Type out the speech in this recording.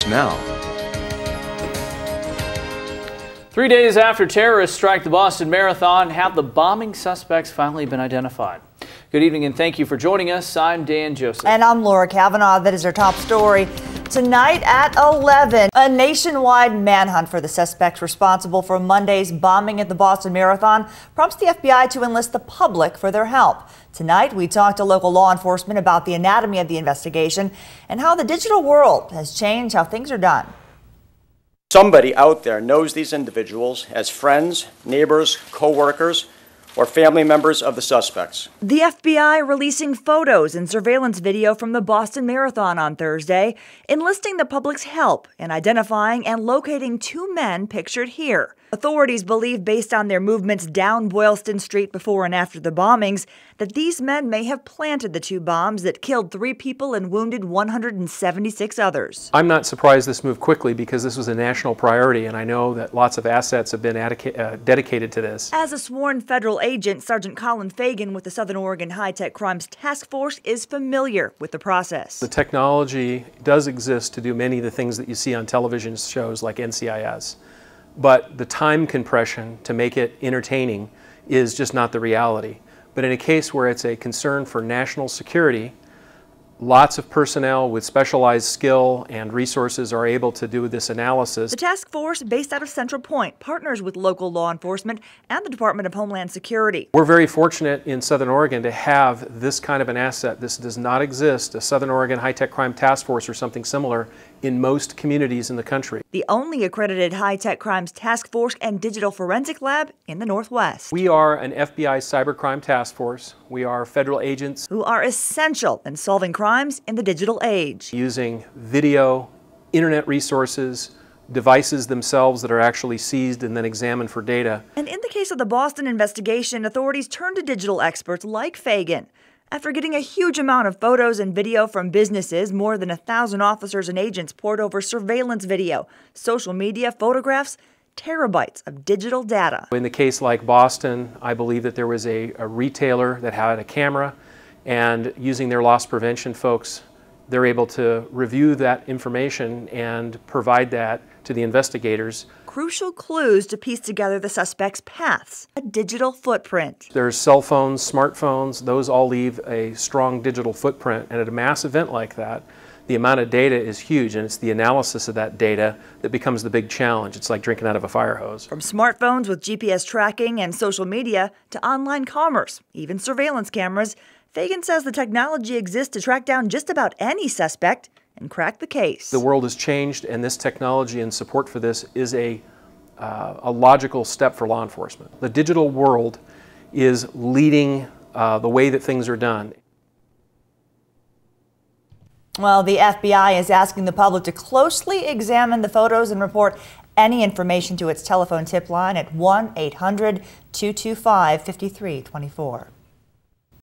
now. 3 days after terrorists strike the Boston Marathon, have the bombing suspects finally been identified? Good evening and thank you for joining us. I'm Dan Joseph. And I'm Laura Kavanaugh. That is our top story. Tonight at 11, a nationwide manhunt for the suspects responsible for Monday's bombing at the Boston Marathon prompts the FBI to enlist the public for their help. Tonight, we talked to local law enforcement about the anatomy of the investigation and how the digital world has changed how things are done. Somebody out there knows these individuals as friends, neighbors, co-workers, or family members of the suspects. The FBI releasing photos and surveillance video from the Boston Marathon on Thursday, enlisting the public's help in identifying and locating two men pictured here. Authorities believe, based on their movements down Boylston Street before and after the bombings, that these men may have planted the two bombs that killed 3 people and wounded 176 others. I'm not surprised this moved quickly because this was a national priority, and I know that lots of assets have been dedicated to this. As a sworn federal agent, Sergeant Colin Fagan with the Southern Oregon High-Tech Crimes Task Force is familiar with the process. The technology does exist to do many of the things that you see on television shows like NCIS. But the time compression to make it entertaining is just not the reality. But in a case where it's a concern for national security, lots of personnel with specialized skill and resources are able to do this analysis. The task force, based out of Central Point, partners with local law enforcement and the Department of Homeland Security. We're very fortunate in Southern Oregon to have this kind of an asset. This does not exist, a Southern Oregon High-Tech Crime Task Force or something similar, in most communities in the country. The only accredited high-tech crimes task force and digital forensic lab in the Northwest. We are an FBI cybercrime task force. We are federal agents who are essential in solving crimes in the digital age. Using video, internet resources, devices themselves that are actually seized and then examined for data. And in the case of the Boston investigation, authorities turned to digital experts like Fagan. After getting a huge amount of photos and video from businesses, more than 1,000 officers and agents poured over surveillance video, social media, photographs, terabytes of digital data. In the case like Boston, I believe that there was a retailer that had a camera, and using their loss prevention folks, they're able to review that information and provide that to the investigators. Crucial clues to piece together the suspects' paths, a digital footprint. There's cell phones, smartphones, those all leave a strong digital footprint, and at a mass event like that, the amount of data is huge, and it's the analysis of that data that becomes the big challenge. It's like drinking out of a fire hose. From smartphones with GPS tracking and social media to online commerce, even surveillance cameras, Fagan says the technology exists to track down just about any suspect and crack the case. The world has changed, and this technology and support for this is a logical step for law enforcement. The digital world is leading the way that things are done. Well, the FBI is asking the public to closely examine the photos and report any information to its telephone tip line at 1-800-225-5324.